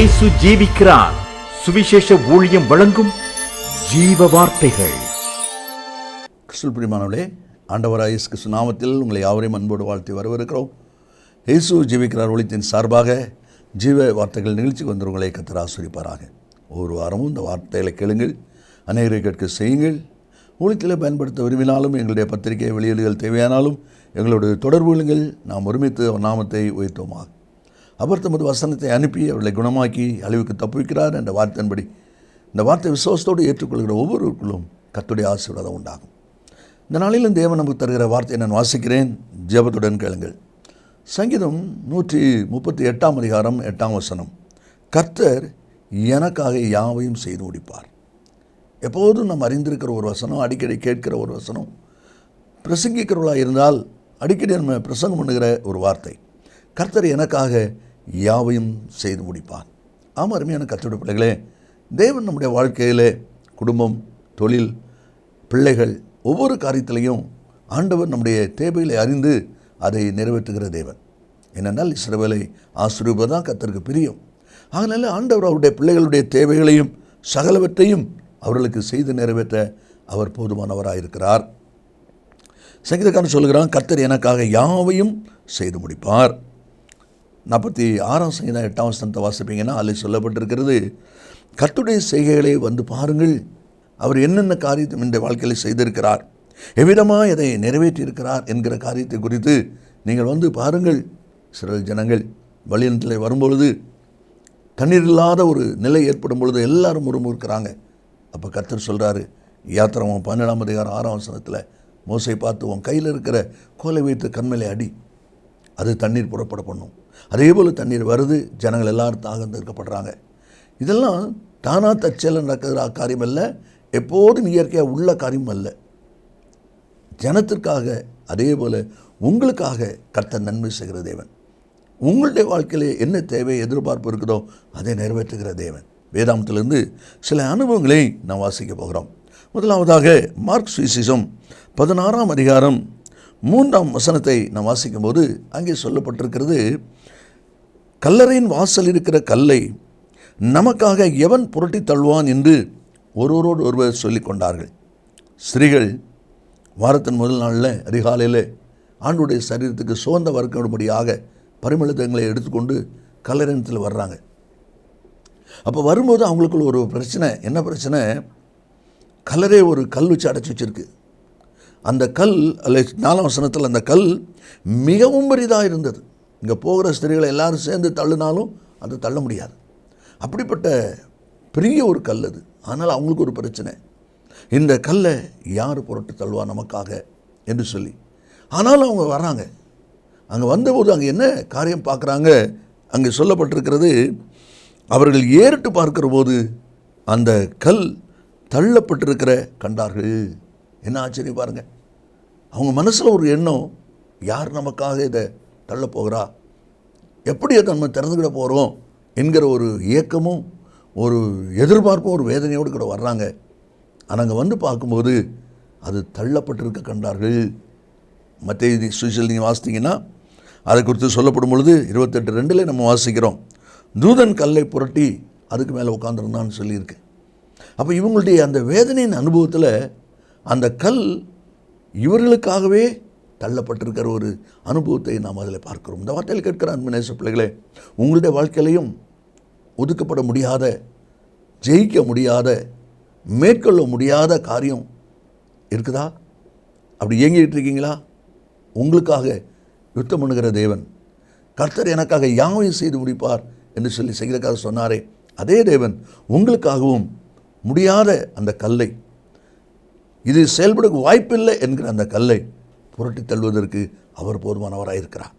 இயேசு ஜீவிக்கிறார். சுவிசேஷ ஊழியம் வழங்கும் ஜீவ வார்த்தைகள். கிறிஸ்துவில் பிரியமானவர்களே, ஆண்டவராகிய இயேசு கிறிஸ்து நாமத்தில் உங்களை யாவரையும் அன்போடு வாழ்த்தி வரவேற்கிறோம். இயேசு ஜீவிக்கிறார் ஒளித்தின் சார்பாக ஜீவ வார்த்தைகள் நிகழ்ச்சிக்கு வந்தவர்களை கர்த்தர் ஆசீர்வதிப்பாராக. ஒவ்வொரு வாரமும் இந்த வார்த்தைகளை கேளுங்கள், அநேகரை கேட்க செய்யுங்கள். ஊழியத்தில் பயன்படுத்த விரும்பினாலும் எங்களுடைய பத்திரிகை வெளியீடுகள் தேவையானாலும் எங்களுடைய தொடர்பு கொள்ளுங்கள். நாம் ஒருமித்து அவர் நாமத்தை உயர்த்துவோமாக. அவர் தமது வசனத்தை அனுப்பி அவர்களை குணமாக்கி அழிவுக்கு தப்புவிக்கிறார் என்ற வார்த்தையின்படி இந்த வார்த்தை விசுவாசத்தோடு ஏற்றுக்கொள்கிற ஒவ்வொருவருக்குள்ளும் கர்த்தருடைய ஆசீர்வாதம் உண்டாகும். இந்த நாளிலும் தேவன் நமக்கு தருகிற வார்த்தையை நான் வாசிக்கிறேன். ஜெபத்துடன் கேளுங்கள். சங்கீதம் 138 அதிகாரம் 8 வசனம். கர்த்தர் எனக்காக யாவையும் செய்து முடிப்பார். எப்போதும் நாம் அறிந்திருக்கிற ஒரு வசனம், அடிக்கடி கேட்கிற ஒரு வசனம், பிரசங்கிக்கிறவர்களாக இருந்தால் அடிக்கடி நம்ம பிரசங்கம் பண்ணுகிற ஒரு வார்த்தை. கர்த்தர் எனக்காக யாவையும் செய்து முடிப்பார். ஆமாம், அருமையான கர்த்தருடைய பிள்ளைகளே, தேவன் நம்முடைய வாழ்க்கையில் குடும்பம், தொழில், பிள்ளைகள் ஒவ்வொரு காரியத்திலையும் ஆண்டவர் நம்முடைய தேவைகளை அறிந்து அதை நிறைவேற்றுகிற தேவன். ஏனென்றால் இஸ்ரவேலை ஆசீர்வதிப்பதுதான் கர்த்தருக்கு பிரியம். அதனால் ஆண்டவர் அவருடைய பிள்ளைகளுடைய தேவைகளையும் சகலவற்றையும் அவர்களுக்கு செய்து நிறைவேற்ற அவர் போதுமானவராக இருக்கிறார். சங்கீதக்காரன் சொல்கிறான், கர்த்தர் எனக்காக யாவையும் செய்து முடிப்பார். 46 சங்கீதம் 8 வசனத்தை வாசிப்பீங்கன்னா அதில் சொல்லப்பட்டிருக்கிறது, கர்த்தருடைய செய்கைகளை வந்து பாருங்கள், அவர் என்னென்ன காரியத்தை இந்த வாழ்க்கையில் செய்திருக்கிறார், எவ்விதமாக இதை நிறைவேற்றியிருக்கிறார் என்கிற காரியத்தை குறித்து நீங்கள் வந்து பாருங்கள். சில ஜனங்கள் வழியில் வரும்பொழுது தண்ணீர் இல்லாத ஒரு நிலை ஏற்படும் பொழுது எல்லாரும் முறுமுறுக்கிறாங்க. அப்போ கர்த்தர் சொல்கிறாரு, யாத்திராகமம் 12 அதிகாரம் 6 வசனத்தில் மோசை பார்த்து உன் கையில் இருக்கிற கோலை வைத்து கண்மலை அடி, அது தண்ணீர் புறப்பட பண்ணும். அதே போல் தண்ணீர் வருது, ஜனங்கள் எல்லாரும் தாகம் தீர்க்கப்படுறாங்க. இதெல்லாம் தானாக தற்செயலாக நடக்கிற காரியம் அல்ல, எப்போதும் இயற்கையாக உள்ள காரியம் அல்ல. ஜனத்திற்காக, அதே போல் உங்களுக்காக கர்த்தர் நன்மை செய்கிற தேவன். உங்களுடைய வாழ்க்கையில் என்ன தேவை எதிர்பார்ப்பு இருக்குதோ அதை நிறைவேற்றுகிற தேவன். வேதாந்தத்திலிருந்து சில அனுபவங்களை நாம் வாசிக்க போகிறோம். முதலாவதாக மார்க் சுவிசேஷம் 16 அதிகாரம் 3 வசனத்தை நாம் வாசிக்கும்போது அங்கே சொல்லப்பட்டிருக்கிறது, கல்லறையின் வாசல் இருக்கிற கல்லை நமக்காக எவன் புரட்டி தள்ளுவான் என்று ஒருவரோடு ஒருவர் சொல்லி கொண்டார்கள். ஸ்திரீகள் வாரத்தின் முதல் நாளில் அதிகாலையில் ஆண்டுடைய சரீரத்துக்கு சோர்ந்த வறுக்கும்படியாக பரிமளத்தங்களை எடுத்துக்கொண்டு கல்லறையத்தில் வர்றாங்க. அப்போ வரும்போது அவங்களுக்குள்ள ஒரு பிரச்சனை. என்ன பிரச்சனை? கல்லறை ஒரு கல் வச்சு அடைச்சி வச்சுருக்கு. அந்த கல் அல்ல 4 வசனத்தில் அந்த கல் மிகவும் பெரிதாக இருந்தது. இங்கே போகிற ஸ்திரீகளை எல்லாரும் சேர்ந்து தள்ளினாலும் அதை தள்ள முடியாது. அப்படிப்பட்ட பெரிய ஒரு கல் அது. ஆனால் அவங்களுக்கு ஒரு பிரச்சனை, இந்த கல்லை யார் புரட்டு தள்ளுவா நமக்காக என்று சொல்லி. ஆனாலும் அவங்க வர்றாங்க. அங்கே வந்தபோது அங்கே என்ன காரியம் பார்க்குறாங்க? அங்கே சொல்லப்பட்டிருக்கிறது, அவர்கள் ஏறிட்டு பார்க்கிற போது அந்த கல் தள்ளப்பட்டிருக்கிற கண்டார்கள். என்ன ஆச்சரியம் பாருங்கள். அவங்க மனசில் ஒரு எண்ணம், யார் நமக்காக இதை தள்ளப்போகிறா, எப்படி அதை நம்ம திறந்துக்கிட போகிறோம் என்கிற ஒரு ஏக்கமும் ஒரு எதிர்பார்ப்பும் ஒரு வேதனையோடு கூட வர்றாங்க. ஆனால் அங்கே வந்து பார்க்கும்போது அது தள்ளப்பட்டிருக்க கண்டார்கள். மத்திய சுவிசேஷத்தில் நீங்கள் வாசித்தீங்கன்னா அதை குறித்து சொல்லப்படும் பொழுது 28:2 நம்ம வாசிக்கிறோம், தூதன் கல்லை புரட்டி அதுக்கு மேலே உட்காந்துருந்தான்னு சொல்லியிருக்கு. அப்போ இவங்களுடைய அந்த வேதனையின் அனுபவத்தில் அந்த கல் இவர்களுக்காகவே தள்ளப்பட்டிருக்கிற ஒரு அனுபவத்தை நாம் அதில் பார்க்கிறோம். இந்த வார்த்தையில் கேட்கிற அன்பு நேச பிள்ளைகளே, உங்களுடைய வாழ்க்கையிலையும் ஒதுக்கப்பட முடியாத, ஜெயிக்க முடியாத, மேற்கொள்ள முடியாத காரியம் இருக்குதா? அப்படி இயங்கிட்டு இருக்கீங்களா? உங்களுக்காக யுத்தம் பண்ணுகிற தேவன், கர்த்தர் எனக்காக யாவையும் செய்து முடிப்பார் என்று சொல்லி செய்கிறக்காக சொன்னாரே, அதே தேவன் உங்களுக்காகவும் முடியாத அந்த கல்லை, இது செயல்பட வாய்ப்பில்லை என்கிற அந்த கல்லை புரட்டி தள்ளுவதற்கு அவர் போதுமானவராக இருக்கிறார்.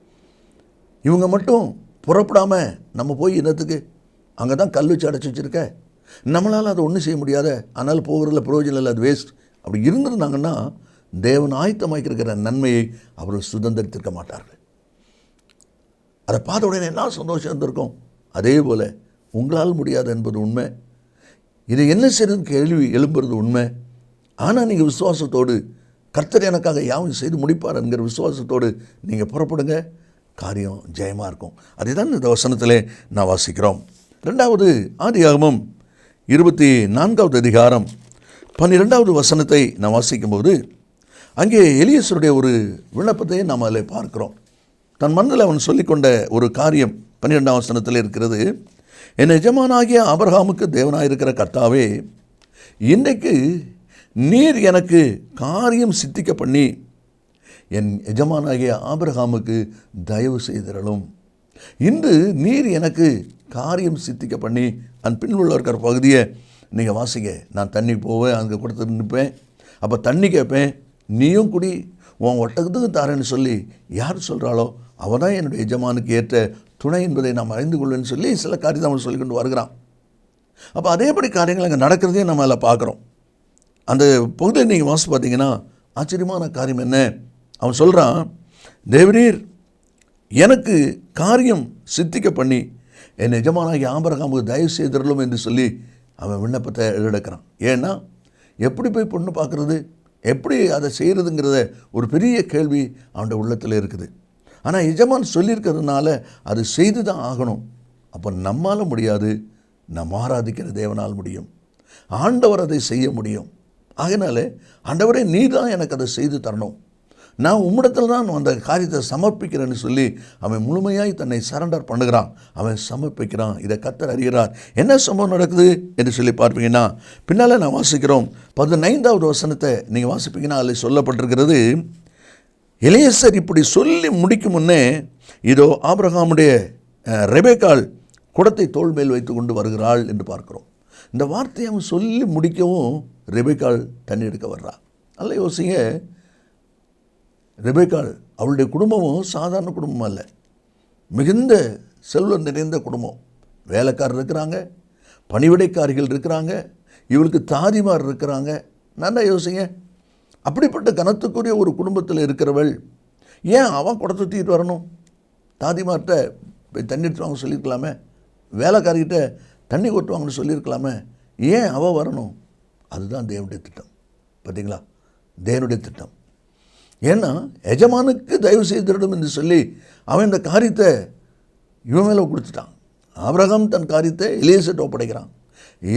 இவங்க மட்டும் புறப்படாமல் நம்ம போய் என்னத்துக்கு? அங்கே தான் கல் வச்சு அடைச்சி வச்சுருக்க, நம்மளால் அதை ஒன்றும் செய்ய முடியாத, ஆனால் போகிறதுல பிரயோஜனம் இல்லை, அது வேஸ்ட். அப்படி இருந்திருந்தாங்கன்னா தேவன் ஆயத்தமாக்கிருக்கிற நன்மையை அவர்கள் சுதந்திரித்திருக்க மாட்டார்கள். அதை பார்த்த உடனே என்ன சந்தோஷம் இருந்திருக்கும். அதே போல் உங்களால் முடியாது என்பது உண்மை, இதை என்ன செய்யறது கேள்வி எழும்புறது உண்மை. ஆனால் நீங்கள் விசுவாசத்தோடு கர்த்தர் எனக்காக யாவும் செய்து முடிப்பார் என்கிற விசுவாசத்தோடு நீங்கள் புறப்படுங்க, காரியம் ஜெயமாக இருக்கும். அதை தான் இந்த வசனத்திலே நான் வாசிக்கிறோம். ரெண்டாவது ஆதியாகமம் 24வது அதிகாரம் 12வது வசனத்தை நாம் வாசிக்கும்போது அங்கே எலியேசருடைய ஒரு விண்ணப்பத்தை நாம் அதில் பார்க்கிறோம். தன் மனதில் அவன் சொல்லிக்கொண்ட ஒரு காரியம் 12ஆம் வசனத்தில் இருக்கிறது. என் எஜமானாகிய ஆபிரகாமுக்கு தேவனாயிருக்கிற கர்த்தாவே, இன்றைக்கு நீர் எனக்கு காரியம் சித்திக்க பண்ணி என் எஜமானாகிய ஆபிரகாமுக்கு தயவு செய்திரலும். இன்று நீர் எனக்கு காரியம் சித்திக்க பண்ணி அந்த பின்னுள்ள இருக்கிற பகுதியை நீங்கள் வாசிங்க. நான் தண்ணி போவேன், அங்கே கொடுத்து நிற்பேன், அப்போ தண்ணி கேட்பேன், நீயும் குடி, உன் ஒட்டகத்துக்கு தாரேன்னு சொல்லி யார் சொல்கிறாளோ அவன் தான் என்னுடைய எஜமானுக்கு ஏற்ற துணை என்பதை நாம் அறிந்து கொள்வேன்னு சொல்லி சில காரியத்தை அவன் சொல்லி கொண்டு வருகிறான். அப்போ அதேபடி காரியங்கள் அங்கே நடக்கிறதே நம்ம அதில் பார்க்குறோம். அந்த பகுதியில் நீங்கள் வாசி பார்த்தீங்கன்னா ஆச்சரியமான காரியம் என்ன, அவன் சொல்கிறான், தேவரீர் எனக்கு காரியம் சித்திக்க பண்ணி என் எஜமானாகி ஆபிரகாமுக்கு தயவு செய்திரலும் என்று சொல்லி அவன் விண்ணப்பத்தை எடுக்கிறான். ஏன்னா எப்படி போய் பொண்ணு பார்க்குறது, எப்படி அதை செய்கிறதுங்கிறத ஒரு பெரிய கேள்வி அவனுடைய உள்ளத்தில் இருக்குது. ஆனால் எஜமான் சொல்லியிருக்கிறதுனால அது செய்து தான் ஆகணும். அப்போ நம்மால் முடியாது, நம்ம ஆராதிக்கிற தேவனால் முடியும், ஆண்டவர் அதை செய்ய முடியும். ஆகையினால ஆண்டவரே நீ தான் எனக்கு அதை செய்து தரணும், நான் உம்மிடத்தில் தான் அந்த காரியத்தை சமர்ப்பிக்கிறேன்னு சொல்லி அவன் முழுமையாய் தன்னை சரண்டர் பண்ணுகிறான், அவன் சமர்ப்பிக்கிறான். இதை கர்த்தர் அறிகிறார். என்ன சம்பவம் நடக்குது என்று சொல்லி பார்ப்பீங்கன்னா பின்னால் நான் வாசிக்கிறோம். 15வது வசனத்தை நீங்கள் வாசிப்பீங்கன்னா அதில் சொல்லப்பட்டிருக்கிறது, எலியேசர் இப்படி சொல்லி முடிக்கும் முன்னே இதோ ஆபிரகாமுடைய ரெபேக்காள் குடத்தை தோள் மேல் வைத்து கொண்டு வருகிறாள் என்று பார்க்கிறோம். இந்த வார்த்தையை அவன் சொல்லி முடிக்கவும் ரெபேக்காள் தண்ணி எடுக்க வர்றா. நல்ல யோசிங்க, ரெபேக்காள் அவளுடைய குடும்பமும் சாதாரண குடும்பம் அல்ல, மிகுந்த செல்வம் நிறைந்த குடும்பம். வேலைக்காரர் இருக்கிறாங்க, பணிவிடைக்காரிகள் இருக்கிறாங்க, இவளுக்கு தாதிமார் இருக்கிறாங்க. நல்லா யோசிங்க, அப்படிப்பட்ட கனத்துக்குரிய ஒரு குடும்பத்தில் இருக்கிறவள் ஏன் அவன் குடத்தை தூக்கிட்டு வரணும்? தாதிமார்கிட்ட போய் தண்ணி எடுத்துவாங்க சொல்லியிருக்கலாமே, வேலைக்காரிகிட்ட தண்ணி கொட்டுவாங்கன்னு சொல்லியிருக்கலாமே, ஏன் அவள் வரணும்? அதுதான் தேவனுடைய திட்டம். பார்த்தீங்களா, தேவனுடைய திட்டம். ஏன்னா எஜமானுக்கு தயவு செய்திடும் என்று சொல்லி அவன் இந்த காரியத்தை இவன் மேலே கொடுத்துட்டான். ஆபிரகாம் தன் காரியத்தை எலியேசர்ட்ட ஒப்படைக்கிறான்,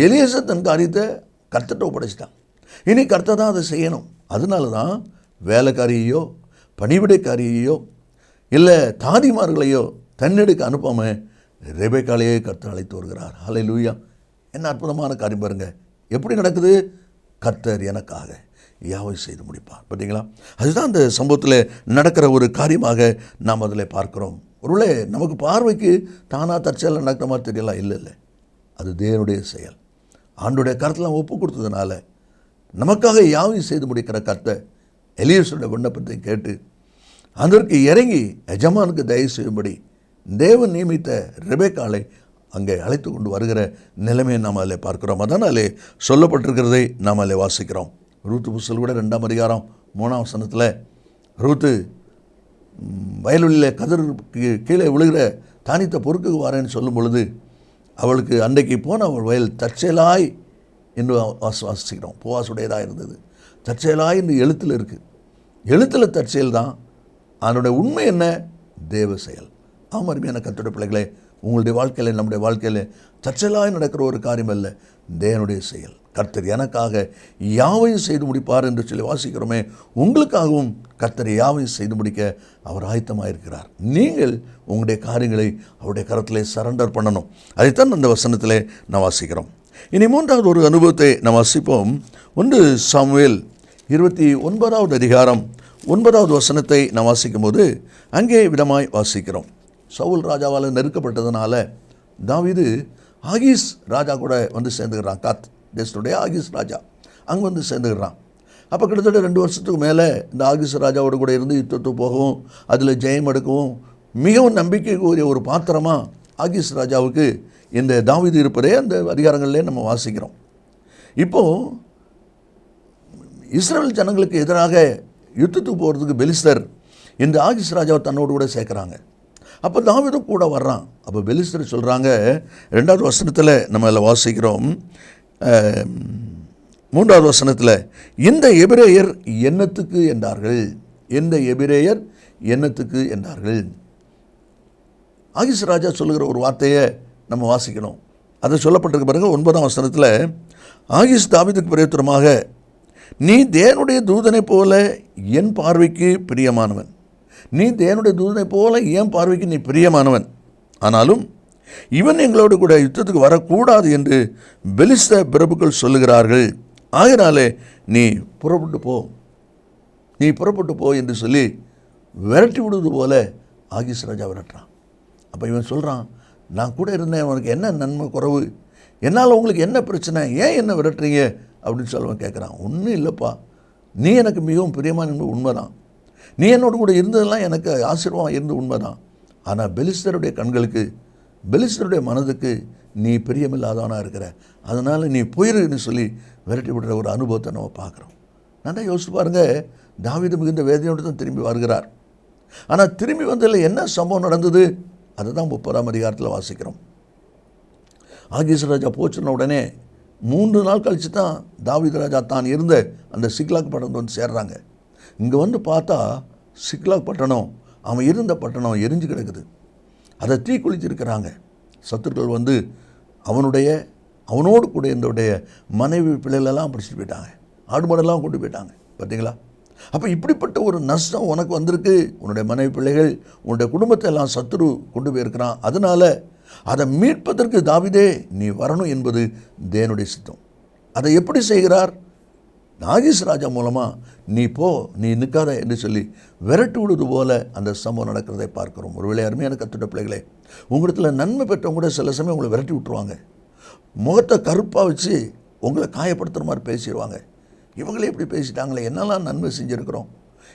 எலியேசர் தன் காரியத்தை கர்த்தர்ட்ட ஒப்படைச்சிட்டான். இனி கர்த்தர் தான் அதை செய்யணும். அதனால தான் வேலைக்காரியையோ பணிவிடைக்காரியையோ இல்லை தாதிமார்களையோ தன்னெடுக்க அனுப்பாமல் ரெபேக்காளையே கர்த்தர் அழைத்து வருகிறார். ஹல்லேலூயா! என்ன அற்புதமான காரியம் பாருங்கள், எப்படி நடக்குது. கர்த்தர் எனக்காக யாவை செய்து முடிப்பார். பார்த்தீங்களா, அதுதான் அந்த சம்பவத்தில் நடக்கிற ஒரு காரியமாக நாம் அதில் பார்க்குறோம். ஒருவேளை நமக்கு பார்வைக்கு தானாக தற்செயலாக நடக்கிற மாதிரி தெரியலாம், இல்லை, அது தேவனுடைய செயல். ஆண்டுடைய கருத்தில் ஒப்பு கொடுத்ததுனால நமக்காக யாவை செய்து முடிக்கிற கர்த்தர் எலியேசருடைய விண்ணப்பத்தை கேட்டு அதற்கு இறங்கி எஜமானுக்கு தயவு செய்யும்படி தேவன் நியமித்த ரெபேக்காளை அங்கே அழைத்து கொண்டு வருகிற நிலைமையை நாம் அதில் பார்க்கிறோம். அதனாலே சொல்லப்பட்டிருக்கிறதை நாம் அதில் வாசிக்கிறோம். ரூத்து புஸ்தகம் கூட 2ஆம் அதிகாரம் 3ஆம் வசனத்தில் ரூத்து வயல்வெளியில் கதிருக்கு கீழே விழுகிற தானியத்தை பொறுக்குக்கு வரேன்னு சொல்லும் பொழுது அவளுக்கு அன்றைக்கு போன அவள் வயல் தற்செயலாய் என்று வாசிக்கிறோம். புவாசுடையதாக இருந்தது. தற்செயலாய் என்று எழுத்தில் இருக்குது. எழுத்தில் தற்செயல் தான், அதனுடைய உண்மை என்ன? தேவ செயல். அருமையான கர்த்தருடைய பிள்ளைகளே, உங்களுடைய வாழ்க்கையில் நம்முடைய வாழ்க்கையில் தற்செயலாய் நடக்கிற ஒரு காரியம் அல்ல, தேவனுடைய செயல். கர்த்தர் எனக்காக யாவையும் செய்து முடிப்பார் என்று சொல்லி வாசிக்கிறோமே, உங்களுக்காகவும் கர்த்தர் யாவையும் செய்து முடிக்க அவர் ஆயத்தமாக இருக்கிறார். நீங்கள் உங்களுடைய காரியங்களை அவருடைய கரத்திலே சரண்டர் பண்ணணும். அதைத்தான் அந்த வசனத்திலே நான் வாசிக்கிறோம். இனி 3வது ஒரு அனுபவத்தை நாம் வாசிப்போம். 1 சாமுவேல் 29வது அதிகாரம் 9வது வசனத்தை நாம் வாசிக்கும் போது அங்கே விதமாய் வாசிக்கிறோம். சவுல் ராஜாவால் நெருக்கப்பட்டதுனால தாவீது ஆகீஸ் ராஜா கூட வந்து சேர்ந்துக்கிறான். காத் தேசத்துடைய ஆகீஸ் ராஜா அங்கே வந்து சேர்ந்துக்கிறான். அப்போ கிட்டத்தட்ட 2 வருஷத்துக்கு மேலே இந்த ஆகீஸ் ராஜாவோடு கூட இருந்து யுத்தத்துக்கு போகவும் அதில் ஜெயம் எடுக்கவும் மிகவும் நம்பிக்கைக்குரிய ஒரு பாத்திரமாக ஆகீஸ் ராஜாவுக்கு இந்த தாவீது இருப்பதே அந்த அதிகாரங்களிலே நம்ம வாசிக்கிறோம். இப்போது இஸ்ரவேல் ஜனங்களுக்கு எதிராக யுத்தத்துக்கு போகிறதுக்கு பெலிஸ்தர் இந்த ஆகீஸ் ராஜாவை தன்னோடு கூட சேர்க்குறாங்க. அப்போ தாவீதும் கூட வர்றான். அப்போ பெலிஸ்தர் சொல்கிறாங்க, 2வது வசனத்தில் நம்ம அதில் வாசிக்கிறோம். 3வது வசனத்தில், இந்த எபிரேயர் என்னத்துக்கு என்றார்கள், இந்த எபிரேயர் என்னத்துக்கு என்றார்கள். ஆகீஸ் ராஜா சொல்லுகிற ஒரு வார்த்தையை நம்ம வாசிக்கணும். அது சொல்லப்பட்டிருக்க பாருங்க 9ஆம் வசனத்தில், ஆகீஸ் தாவீதுக்கு பிரயுத்தரமாக, நீ தேவனுடைய தூதனை போல என் பார்வைக்கு பிரியமானவன். நீ தேவனுடைய தூதனை போல என் பார்வைக்கு நீ பிரியமானவன். ஆனாலும் இவன் எங்களோடு கூட யுத்தத்துக்கு வரக்கூடாது என்று பெலிஸ்த பிரபுக்கள் சொல்லுகிறார்கள். ஆகினாலே நீ புறப்பட்டு போ என்று சொல்லி விரட்டி விடுவது போல ஆகீஸ் ராஜா விரட்டுறான். அப்போ இவன் சொல்கிறான், நான் கூட இருந்தேன், உனக்கு என்ன நன்மை குறைவு, என்னால் உங்களுக்கு என்ன பிரச்சனை, ஏன் என்ன விரட்டுறீங்க அப்படின்னு சொல்லுவன். கேட்குறான், ஒன்றும் இல்லைப்பா, நீ எனக்கு மிகவும் பிரியமான என்பது உண்மைதான், நீ என்னோட கூட இருந்ததெல்லாம் எனக்கு ஆசீர்வாதம் இருந்து உண்மைதான். ஆனால் பெலிஸ்தருடைய கண்களுக்கு, பெலிஸ்தருடைய மனதுக்கு நீ பிரியமில்லாதவனாக இருக்கிற, அதனால் நீ போயிருன்னு சொல்லி விரட்டி விடுற ஒரு அனுபவத்தை நம்ம பார்க்குறோம். நல்லா யோசிச்சு பாருங்கள், தாவீது மிகுந்த வேதனையோடு தான் திரும்பி வருகிறார். ஆனால் திரும்பி வந்ததில் என்ன சம்பவம் நடந்தது, அதை தான் 30ஆம் அதிகாரத்தில் வாசிக்கிறோம். ஆகீஸ் ராஜா போச்சுன உடனே 3 நாள் கழித்து தான் தாவீது ராஜா தான் இருந்த அந்த சிக்லாக் பட்டணத்தை வந்து சேர்றாங்க. இங்கே வந்து பார்த்தா சிக்லாக் பட்டணம், அவன் இருந்த பட்டணம் எரிஞ்சு கிடக்குது. அதை தீக்குளிச்சிருக்கிறாங்க. சத்துருக்கள் வந்து அவனோடு கூட இருந்தவுடைய மனைவி பிள்ளைகளெல்லாம் பிடிச்சிட்டு போயிட்டாங்க, ஆடு மாடெல்லாம் கொண்டு போயிட்டாங்க. பார்த்தீங்களா? அப்போ இப்படிப்பட்ட ஒரு நஷ்டம் உனக்கு வந்திருக்கு. உன்னுடைய மனைவி பிள்ளைகள், உன்னுடைய குடும்பத்தை எல்லாம் சத்துரு கொண்டு போயிருக்கிறான். அதனால் அதை மீட்பதற்கு தாவீதே நீ வரணும் என்பது தேவனுடைய சித்தம். அதை எப்படி செய்கிறார்? ஆகீஸ் ராஜா மூலமாக நீ போ, நீ நிற்காத என்று சொல்லி விரட்டு விடுவது போல அந்த சம்பவம் நடக்கிறதை பார்க்குறோம். ஒருவேளை அருமையான கர்த்தருடைய பிள்ளைகளே, உங்களிடத்தில் நன்மை பெற்றவங்க கூட சில சமயம் உங்களை விரட்டி விட்டுருவாங்க. முகத்தை கருப்பாக வச்சு உங்களை காயப்படுத்துகிற மாதிரி பேசிடுவாங்க. இவங்களே இப்படி பேசிட்டாங்களே, என்னெல்லாம் நன்மை செஞ்சுருக்கிறோம்,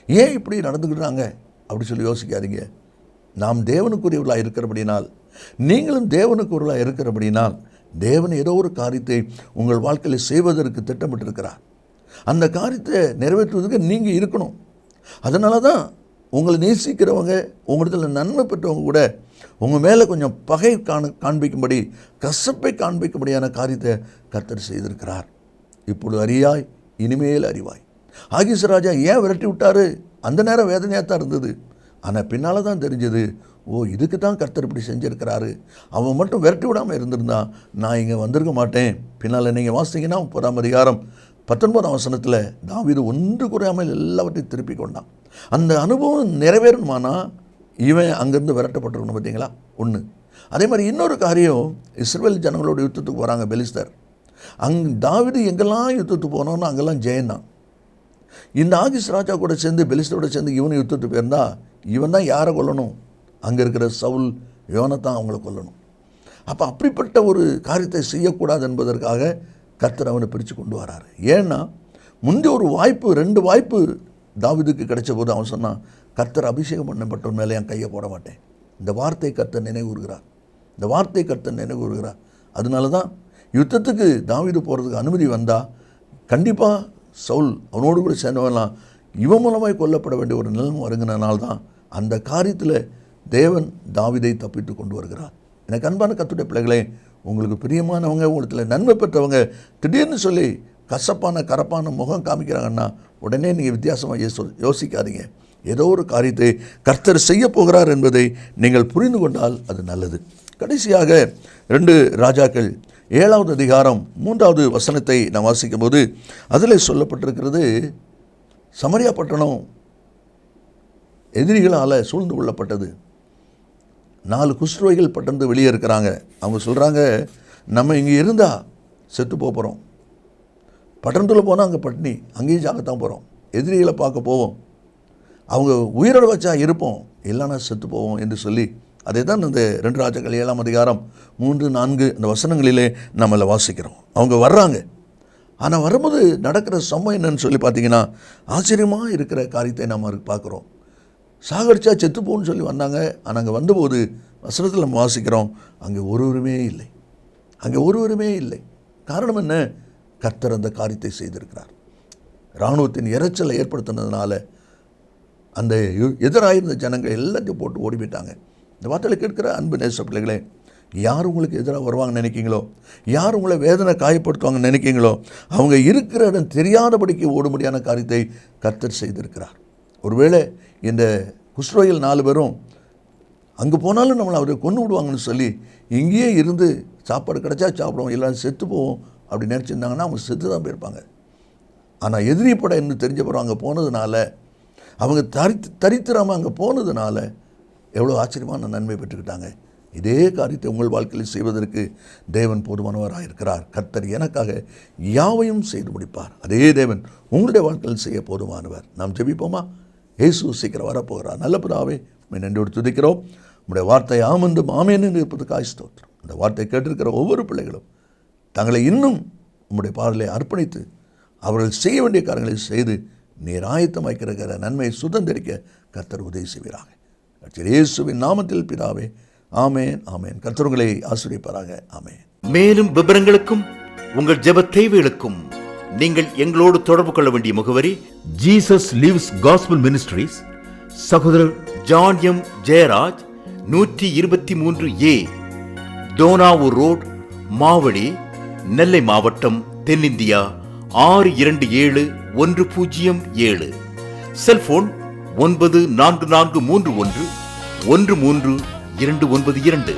ஏன் இப்படி நடந்துக்கிட்டாங்க அப்படி சொல்லி யோசிக்காதீங்க. நாம் தேவனுக்குரியவர்களாக இருக்கிறபடினால், நீங்களும் தேவனுக்குரியவர்களாக இருக்கிறபடினால், தேவன் ஏதோ ஒரு காரியத்தை உங்கள் வாழ்க்கையில் செய்வதற்கு திட்டமிட்டிருக்கிறார். அந்த காரியத்தை நிறைவேற்றுவதற்கு நீங்கள் இருக்கணும். அதனால தான் உங்களை நேசிக்கிறவங்க, உங்களிடத்தில் நன்மை பெற்றவங்க கூட உங்கள் மேலே கொஞ்சம் பகை காண்பிக்கும்படி, கசப்பை காண்பிக்கும்படியான காரியத்தை கர்த்தர் செய்திருக்கிறார். இப்பொழுது அறியாய், இனிமேல் அறிவாய். ஆகீஸ் ராஜா ஏன் விரட்டி விட்டார்? அந்த நேரம் வேதனையாக தான் இருந்தது. ஆனால் பின்னால் தான் தெரிஞ்சது, ஓ இதுக்கு தான் கர்த்தர் இப்படி செஞ்சுருக்கிறாரு. அவன் மட்டும் விரட்டி விடாமல் இருந்திருந்தான் நான் இங்கே வந்திருக்க மாட்டேன். பின்னால் நீங்கள் வாசிங்கன்னா 30ஆம் அதிகாரம் 19ஆம் வசனத்தில் தாவீது ஒன்று குறையாமல் எல்லாவற்றையும் திருப்பி கொண்டான். அந்த அனுபவம் நிறைவேறணுமானா இவன் அங்கேருந்து விரட்டப்பட்டிருக்கணும். பார்த்தீங்களா? ஒன்று. அதே மாதிரி இன்னொரு காரியம், இஸ்ரவேல் ஜனங்களோட யுத்தத்துக்கு போகிறாங்க பெலிஸ்தர். தாவீது எங்கெல்லாம் யுத்தத்துக்கு போனோன்னா அங்கெல்லாம் ஜெயந்தான். இந்த ஆகீஸ் ராஜா கூட சேர்ந்து பெலிஸ்தரோட சேர்ந்து இவனை யுத்தத்துக்கு போயிருந்தா இவன் தான் யாரை கொல்லணும்? அங்கே இருக்கிற சவுல், யோனத்தான் அவங்களை கொல்லணும். அப்போ அப்படிப்பட்ட ஒரு காரியத்தை செய்யக்கூடாது என்பதற்காக கர்த்தர் அவனை பிரித்து கொண்டு வராரு. ஏன்னா முந்தைய ஒரு வாய்ப்பு, 2 வாய்ப்பு தாவீதுக்கு கிடைச்ச போது அவன் சொன்னான், கர்த்தர் அபிஷேகம் பண்ணப்பட்டவன் மேலே என் கையை போட மாட்டேன். இந்த வார்த்தை கர்த்தர் நினைவுறுகிறார். அதனால தான் யுத்தத்துக்கு தாவீது போகிறதுக்கு அனுமதி வந்தால் கண்டிப்பாக சவுல் அவனோடு கூட சேர்ந்தவெல்லாம் இவன் மூலமாய் கொல்லப்பட வேண்டிய ஒரு நிலைமை வருங்கினால்தான் தான் அந்த காரியத்தில் தேவன் தாவீதை தப்பித்து கொண்டு வருகிறார். எனக்கு அன்பான கர்த்தருடைய பிள்ளைகளே, உங்களுக்கு பிரியமானவங்க, உங்களுக்கு நன்மை பெற்றவங்க திடீர்னு சொல்லி கரப்பான முகம் காமிக்கிறாங்கன்னா உடனே நீங்கள் வித்தியாசமாக யோசிக்காதீங்க. ஏதோ ஒரு காரியத்தை கர்த்தர் செய்ய போகிறார் என்பதை நீங்கள் புரிந்து கொண்டால் அது நல்லது. கடைசியாக 2 ராஜாக்கள் 7ஆவது அதிகாரம் 3வது வசனத்தை நான் வாசிக்கும் போது அதில் சொல்லப்பட்டிருக்கிறது, சமரியா பட்டணம் எதிரிகளால் சூழ்ந்து கொள்ளப்பட்டது. 4 குஷ்டரோகிகள் பட்டணத்து வெளியே இருக்கிறாங்க. அவங்க சொல்கிறாங்க, நம்ம இங்கே இருந்தால் செத்து போகிறோம், பட்டணத்தில் போனால் அங்கே பட்டினி, அங்கேயும் சாகத்தான் போகிறோம், எதிரிகளை பார்க்க போவோம், அவங்க உயிரோடு வச்சா இருப்போம், இல்லைன்னா செத்து போவோம் என்று சொல்லி அதை தான் இந்த 2 ராஜாக்கள் 7ஆம் அதிகாரம் 3, 4 இந்த வசனங்களிலே நம்மளை வாசிக்கிறோம். அவங்க வர்றாங்க. ஆனால் வரும்போது நடக்கிற சம்பவம் என்னன்னு சொல்லி பார்த்தீங்கன்னா ஆச்சரியமாக இருக்கிற காரியத்தை நம்ம பார்க்குறோம். சாகடிச்சா செத்துப்போன்னு சொல்லி வந்தாங்க. ஆனால் அங்கே வந்தபோது வசனத்தில் நம்ம வாசிக்கிறோம், அங்கே ஒருவருமே இல்லை. காரணம் என்ன? கர்த்தர் அந்த காரியத்தை செய்திருக்கிறார். இராணுவத்தின் இரைச்சலை ஏற்படுத்தினதுனால அந்த எதிராயிருந்த ஜனங்கள் எல்லாத்தையும் போட்டு ஓடி போயிட்டாங்க. இந்த வார்த்தையில் கேட்கிற அன்பு நேச பிள்ளைகளே, யார் உங்களுக்கு எதிராக வருவாங்கன்னு நினைக்கிங்களோ, யார் உங்களை வேதனை காயப்படுத்துவாங்கன்னு நினைக்கிங்களோ, அவங்க இருக்கிற இடம் தெரியாதபடிக்கு ஓடும்படியான காரியத்தை கர்த்தர் செய்திருக்கிறார். ஒருவேளை இந்த குஷ்டரோகிகள் 4 பேரும் அங்கே போனாலும் நம்மளை அவரை கொண்டு விடுவாங்கன்னு சொல்லி இங்கேயே இருந்து சாப்பாடு கிடைச்சா சாப்பிடுவோம், எல்லோரும் செத்து போவோம் அப்படி நினச்சிருந்தாங்கன்னா அவங்க செத்து தான் போயிருப்பாங்க. ஆனால் எதிரி படம் என்ன தெரிஞ்ச பிறகு அங்கே போனதுனால, அவங்க தரித்திராமல் அங்கே போனதுனால எவ்வளோ ஆச்சரியமான நன்மை பெற்றுக்கிட்டாங்க. இதே காரியத்தை உங்கள் வாழ்க்கையில் செய்வதற்கு தேவன் போதுமானவராக இருக்கிறார். கர்த்தர் எனக்காக யாவையும் செய்து முடிப்பார். அதே தேவன் உங்களுடைய வாழ்க்கையில் செய்ய போதுமானவர். நாம் ஜெபிப்போமா? இயேசு சீக்கிரம் வரப்போகிறார். நல்ல பிதாவே, நன்றியோடு துதிக்கிறோம். உங்களுடைய வார்த்தை ஆமென்றும் ஆமென் என்று இருப்பதற்காக ஸ்தோத்திரம். அந்த வார்த்தை கேட்டிருக்கிற ஒவ்வொரு பிள்ளைகளும் தங்களை இன்னும் உங்களுடைய பார்வையை அர்ப்பணித்து அவர்கள் செய்ய வேண்டிய காரியங்களை செய்து நீர் ஆயத்தமாக்கிற நன்மையை சுதந்திரிக்க கர்த்தர் உதவி செய்வீராக. இயேசுவின் நாமத்தில் பிதாவே, ஆமென் ஆமென். கர்த்தர்களை ஆசீர்வதிப்பாராக. ஆமென். மேலும் விவரங்களுக்கும் உங்கள் ஜெப தேவைகளுக்கும் நீங்கள் எங்களோடு தொடர்பு கொள்ள வேண்டிய முகவரி ஜீசஸ் லிவ்ஸ் காஸ்பல் மினிஸ்ட்ரீஸ், சகோதரர் John M Jayaraj, 123A Donavur road, Mavadi, Nellai மாவட்டம், தென்னிந்தியா 627107. செல்போன் 9443113292.